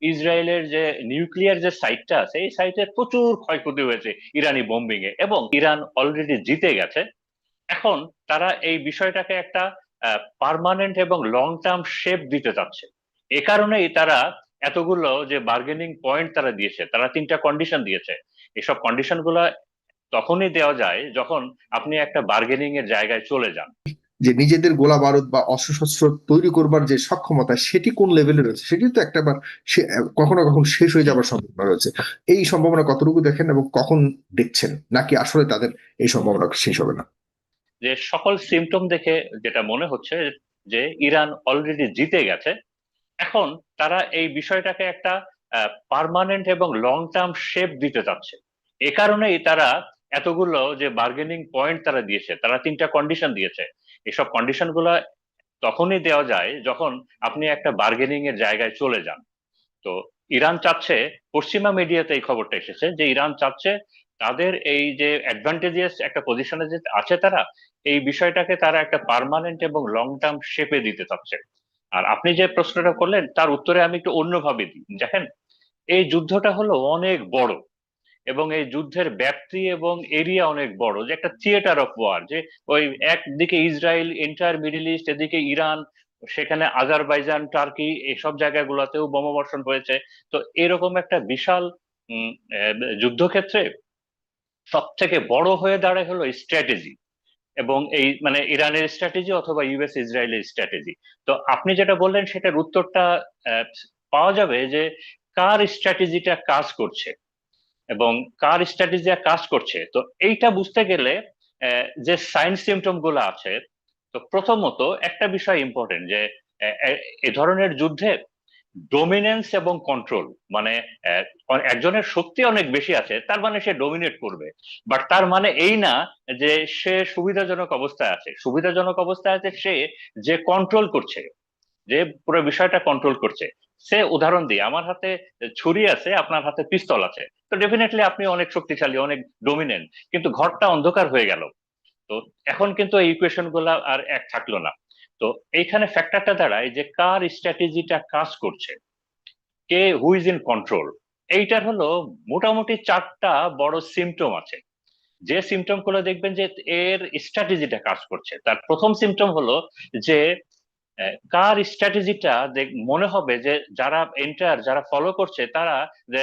ইসরায়েলের যে নিউক্লিয়ার যে সাইটটা আছে এই সাইটের প্রচুর ক্ষয়ক্ষতি হয়েছে ইরানি বোম্বিং এ, এবং ইরান অলরেডি জিতে গেছে। এখন তারা এই বিষয়টাকে একটা পার্মানেন্ট এবং লং টার্ম শেপ দিতে চাচ্ছে। এ কারণেই তারা এতগুলো যে বার্গেনিং পয়েন্ট তারা দিয়েছে, তারা তিনটা কন্ডিশন দিয়েছে। এসব কন্ডিশন গুলা তখনই দেওয়া যায় যখন আপনি একটা বার্গেনিং এর জায়গায় চলে যান। যে নিজেদের গোলা বারুদ বা অস্ত্রশস্ত্র তৈরি করবার যে সক্ষমতা সেটি কোন লেভেলে রয়েছে সেটি তো একটাবার কখনো কখনো শেষ হয়ে যাবার সম্ভাবনা রয়েছে। এই সম্ভাবনা কতটুকু দেখেন এবং কখন দেখছেন, নাকি আসলে তাদের এই সম্ভাবনা শেষ হবে না? যে সকল সিমটম দেখে যেটা মনে হচ্ছে যে ইরান অলরেডি জিতে গেছে। এখন তারা এই বিষয়টাকে একটা পার্মানেন্ট এবং লং টার্ম শেপ দিতে চাচ্ছে। এ কারণেই তারা এতগুলো যে বার্গেনিং পয়েন্ট তারা দিয়েছে, তারা তিনটা কন্ডিশন দিয়েছে। এসব কন্ডিশন গুলা তখনই দেওয়া যায় যখন আপনি একটা বার্গেনিং এর জায়গায় চলে যান। তো ইরান চাচ্ছে, পশ্চিমা মিডিয়াতে এই খবরটা এসেছে যে ইরান চাচ্ছে তাদের এই যে অ্যাডভান্টেজিয়াস একটা পজিশনে যে আছে তারা, এই বিষয়টাকে তারা একটা পার্মানেন্ট এবং লং টার্ম শেপে দিতে চাচ্ছে। আর আপনি যে প্রশ্নটা করলেন তার উত্তরে আমি একটু অন্যভাবে দিই। দেখেন, এই যুদ্ধটা হলো অনেক বড়, এবং এই যুদ্ধের ব্যাপ্তি এবং এরিয়া অনেক বড়, যে একটা থিয়েটার অফ ওয়ার। যে ওই একদিকে ইসরায়েল, এন্টায়ার মিডল ইস্ট, এদিকে ইরান, সেখানে আজারবাইজান, টার্কি, এসব জায়গাগুলোতেও বোমাবর্ষণ হয়েছে। তো এরকম একটা বিশাল উম, যুদ্ধক্ষেত্রে সব থেকে বড় হয়ে দাঁড়ায় হলো স্ট্র্যাটেজি, এবং এই মানে ইরানের স্ট্র্যাটেজি অথবা ইউএস ইসরায়েলের স্ট্র্যাটেজি। তো আপনি যেটা বললেন সেটার উত্তরটা আহ, পাওয়া যাবে যে কার স্ট্র্যাটেজিটা কাজ করছে এবং কার স্ট্র্যাটেজি কাজ করছে। তো এইটা বুঝতে গেলে যে সাইন সিমটম গুলো আছে, তো প্রথমত একটা বিষয় ইম্পর্টেন্ট যে এ ধরনের যুদ্ধে ডোমিনেন্স এবং কন্ট্রোল, মানে আহ, একজনের শক্তি অনেক বেশি আছে তার মানে সে ডোমিনেট করবে, বাট তার মানে এই না যে সে সুবিধাজনক অবস্থায় আছে। সুবিধাজনক অবস্থায় আছে সে যে কন্ট্রোল করছে, যে পুরো বিষয়টা কন্ট্রোল করছে। সে উদাহরণ দিই, আমার হাতে ছুরি আছে, আপনার হাতে পিস্তল আছে, তো ডেফিনেটলি আপনি অনেক শক্তিশালী, অনেক ডোমিনেন্ট, কিন্তু ঘরটা অন্ধকার হয়ে গেল। তো এখন কিন্তু এই ইকুয়েশন গুলা আর এক থাকলো না। তো এইখানে ফ্যাক্টরটা দাঁড়ায় যে কার স্ট্র্যাটেজিটা কাজ করছে, কে হু ইজ ইন কন্ট্রোল। এইটার হলো মোটামুটি চারটা বড় সিমটম আছে। যে সিমটম গুলো দেখবেন যে এর স্ট্র্যাটেজিটা কাজ করছে, তার প্রথম সিমটম হলো যে কার স্ট্র্যাটেজিটা মনে হবে যে যারা এন্টার, যারা ফলো করছে তারা, যে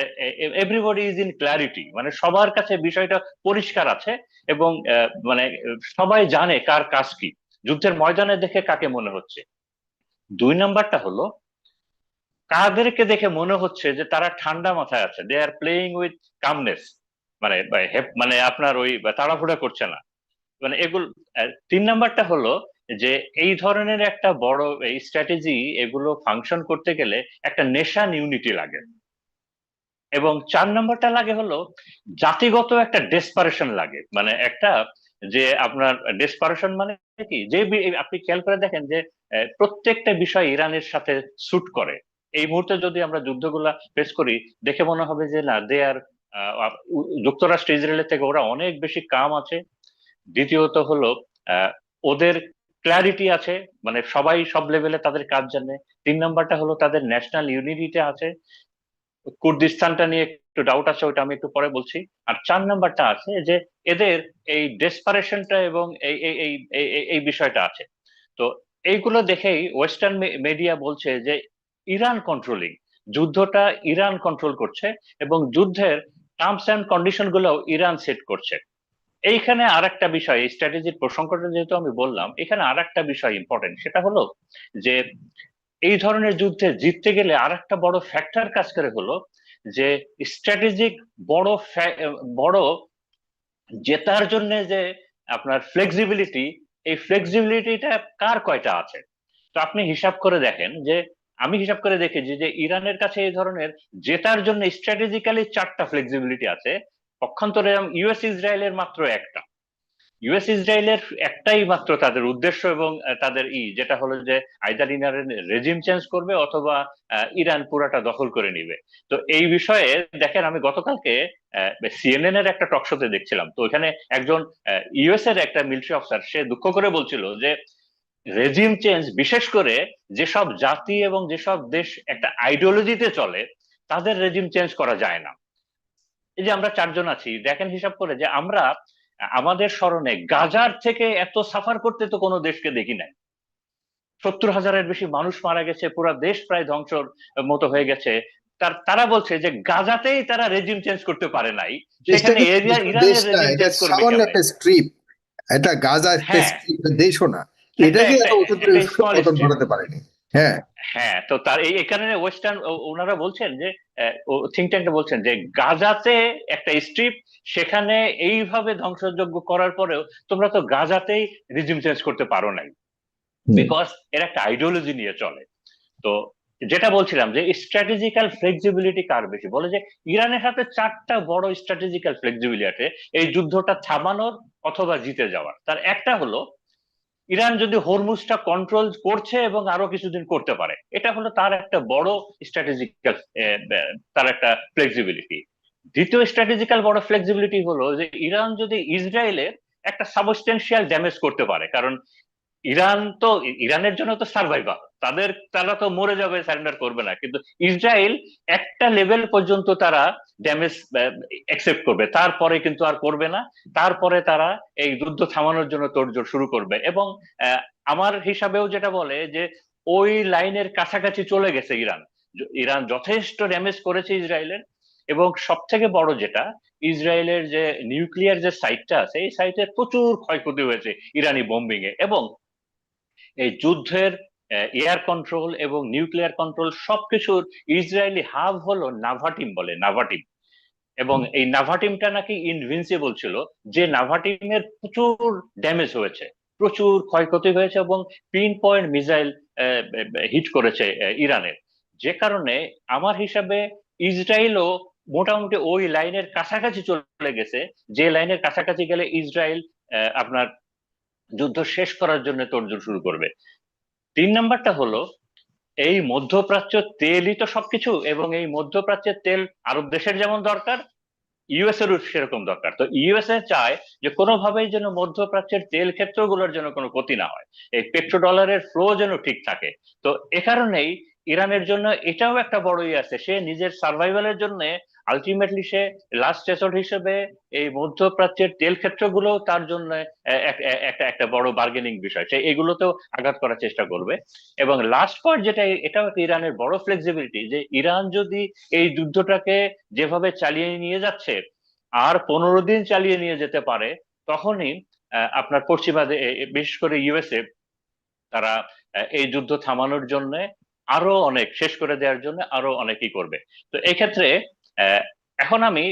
এভরিবডি ইজ ইন ক্ল্যারিটি, মানে সবার কাছে বিষয়টা পরিষ্কার আছে, এবং মানে সবাই জানে কার কাজ কি, যুদ্ধের ময়দানে দেখে কাকে মনে হচ্ছে। দুই নাম্বারটা হলো কাদেরকে দেখে মনে হচ্ছে যে তারা ঠান্ডা মাথায় আছে, দে আর প্লেইং উইথ কামনেস, মানে মানে আপনার ওই তাড়াহুড়া করছে না, মানে এগুলো। তিন নাম্বারটা হলো যে এই ধরনের একটা বড় এই স্ট্র্যাটেজি, এগুলো ফাংশন করতে গেলে একটা নেশন ইউনিটি লাগে। এবং চার নাম্বারটা লাগে হলো জাতিগত একটা ডেসপারেশন লাগে, মানে একটা, যে আপনার ডেসপারেশন মানে কি, যে আপনি খেয়াল করে দেখেন যে প্রত্যেকটা বিষয় ইরানের সাথে স্যুট করে। এই মুহূর্তে যদি আমরা যুদ্ধগুলা ফেস করি, দেখে মনে হবে যে না, দে আর যুক্তরাষ্ট্র ইসরায়েলের থেকে ওরা অনেক বেশি কাম আছে। দ্বিতীয়ত হলো আহ, ওদের ক্ল্যারিটি আছে, মানে সবাই সব লেভেলে তাদের কাজ জানে। তিন নাম্বারটা হলো তাদের ন্যাশনাল ইউনিটিটা আছে। কুর্দিস্তানটা নিয়ে একটু ডাউট আছে, ওইটা আমি একটু পরে বলছি। আর চার নাম্বারটা আছে যে এদের এই ডেসপারেশনটা এবং এই এই এই এই এই- এই বিষয়টা আছে। তো এইগুলো দেখেই ওয়েস্টার্ন মিডিয়া বলছে যে ইরান কন্ট্রোলিং, যুদ্ধটা ইরান কন্ট্রোল করছে, এবং যুদ্ধের টার্মস অ্যান্ড কন্ডিশন গুলো ইরান সেট করছে। এইখানে আর একটা বিষয়, এই স্ট্র্যাটেজির প্রসঙ্গটা যেহেতু আমি বললাম, এখানে আর একটা বিষয় ইম্পর্টেন্ট, সেটা হলো যে এই ধরনের যুদ্ধে জিততে গেলে আর একটা বড় ফ্যাক্টর কাজ করে হলো যে স্ট্র্যাটেজিক বড় বড় জেতার জন্য যে আপনার ফ্লেক্সিবিলিটি, এই ফ্লেক্সিবিলিটিটা কার কয়টা আছে। তো আপনি হিসাব করে দেখেন যে, আমি হিসাব করে দেখেছি যে ইরানের কাছে এই ধরনের জেতার জন্য স্ট্র্যাটেজিক্যালি চারটা ফ্লেক্সিবিলিটি আছে। পক্ষান্তরে ইউএস ইসরায়েলের মাত্র একটা। ইউএস ইসরায়েলের একটাই মাত্র তাদের উদ্দেশ্য, এবং তাদের যেটা হলো যে আইদার ইরানের রেজিম চেঞ্জ করবে অথবা ইরান পুরাটা দখল করে নিবে। তো এই বিষয়ে দেখেন, আমি গতকালকে সিএনএন এর একটা টক শোতে দেখছিলাম, তো ওখানে একজন ইউএস এর একটা মিলিটারি অফিসার সে দুঃখ করে বলছিল যে রেজিম চেঞ্জ, বিশেষ করে যেসব জাতি এবং যেসব দেশ একটা আইডিওলজিতে চলে, তাদের রেজিম চেঞ্জ করা যায় না। এই যে আমরা চারজন আছি, দেখেন হিসাব করে যে আমরা আমাদের স্মরণে গাজার থেকে এত সাফার করতে তো কোনো দেশকে দেখি নাই। 70,000-এর বেশি মানুষ মারা গেছে, পুরো দেশ প্রায় ধ্বংসর মতো হয়ে গেছে। তারা বলছে যে গাজাতেই তারা রেজিম চেঞ্জ করতে পারে নাই, দেশটা সেখানে কিন্তু দেশ ইরানের না, রেজিম এটা চেঞ্জ করবে সামান্য কেমনে? একটা স্ট্রিপ। এটা গাজা একটা হ্যাঁ, স্ট্রিপ, দেশও না। একটা এটাকে একটা এত বছর ধরে একটা স্মল পতন স্ট্রিপ। ঘটাতে পারেনি। হ্যাঁ। হ্যাঁ, তো তার এই কারণে ওয়েস্টার্ন ওনারা বলছেন যে থিঙ্ক ট্যাঙ্কটা বলছেন যে গাজাতে একটা স্ট্রিপ, সেখানে এইভাবে ধ্বংসযজ্ঞ করার পরেও তোমরা তো গাজাতেই রিজিম চেঞ্জ করতে পারো নাই, হুম। বিকজ এর একটা আইডিওলজি নিয়ে চলে। তো যেটা বলছিলাম যে স্ট্র্যাটেজিক্যাল ফ্লেক্সিবিলিটি কার বেশি, বলে যে ইরানের হাতে চারটা বড় স্ট্র্যাটেজিক্যাল ফ্লেক্সিবিলিটি আছে এই যুদ্ধটা থামানোর অথবা জিতে যাওয়ার। তার একটা হলো ইরান যদি হরমুজটা কন্ট্রোল করছে এবং আরো কিছুদিন করতে পারে, এটা হলো তার একটা বড় স্ট্র্যাটেজিক্যাল, তার একটা ফ্লেক্সিবিলিটি। দ্বিতীয় স্ট্র্যাটেজিক্যাল বড় ফ্লেক্সিবিলিটি হলো যে ইরান যদি ইসরায়েলের একটা সাবস্টেন্সিয়াল ড্যামেজ করতে পারে, কারণ ইরানের জন্য তো সার্ভাইভাল, তারা তো মরে যাবে, সারেন্ডার করবে না, কিন্তু ইসরায়েল একটা লেভেল পর্যন্ত তারা ড্যামেজ অ্যাকসেপ্ট করবে, তারপরে কিন্তু আর করবে না। তারপরে তারা এই যুদ্ধ থামানোর জন্য তোড়জোড় শুরু করবে। এবং আমার হিসাবেও যেটা বলে যে ওই লাইনের কাছাকাছি চলে গেছে ইরান। ইরান যথেষ্ট ড্যামেজ করেছে ইসরায়েলের। এবং সব থেকে বড় যেটা, ইসরায়েলের যে নিউক্লিয়ার যে সাইটটা আছে, এই সাইটের প্রচুর ক্ষয়ক্ষতি হয়েছে ইরানি বোম্বিং এ। এবং এই যুদ্ধের এয়ার কন্ট্রোল এবং নিউক্লিয়ার কন্ট্রোল সবকিছুর ইসরায়েলি হাব হলো নাভাটিম, বলে নাভাটিম। এবং এই নাভাটিমটা নাকি ইনভিনসিবল ছিল, যে নাভাটিমের প্রচুর ড্যামেজ হয়েছে, প্রচুর ক্ষয়ক্ষতি হয়েছে এবং পিন পয়েন্ট মিসাইল হিট করেছে ইরানের। যে কারণে আমার হিসাবে ইসরায়েলও মোটামুটি ওই লাইনের কাছাকাছি চলে গেছে, যে লাইনের কাছাকাছি গেলে ইসরায়েল আপনার যুদ্ধ শেষ করার জন্য তোড়জোড় শুরু করবে। তিন নাম্বারটা হলো এই মধ্যপ্রাচ্য তেলই তো সবকিছু, এবং এই মধ্যপ্রাচ্যের তেল আরব দেশের যেমন দরকার, ইউএস এর সেরকম দরকার। তো ইউএসএ চায় যে কোনোভাবেই যেন মধ্যপ্রাচ্যের তেল ক্ষেত্রগুলোর যেন কোনো ক্ষতি না হয়, এই পেট্রো ডলারের ফ্লো যেন ঠিক থাকে। তো এ কারণেই ইরানের জন্য এটাও একটা বড় আছে, সে নিজের সার্ভাইভালের জন্য আলটিমেটলি সে লাস্ট রেসর্ট হিসেবে এই মধ্যপ্রাচ্যের তেল ক্ষেত্রগুলো তার জন্য একটা একটা বড় বার্গেনিং বিষয়, সে এগুলোতেও আঘাত করার চেষ্টা করবে। এবং লাস্ট পয়েন্ট যেটা, এটাও একটা ইরানের বড় ফ্লেক্সিবিলিটি, যে ইরান যদি এই যুদ্ধটাকে যেভাবে চালিয়ে নিয়ে যাচ্ছে আর 15 দিন চালিয়ে নিয়ে যেতে পারে, তখনই আপনার পশ্চিমা বিশেষ করে ইউএসএ তারা এই যুদ্ধ থামানোর জন্য আরো অনেক, শেষ করে দেওয়ার জন্য আরো অনেকই করবে। তো এই ক্ষেত্রে আহ, এখন আমি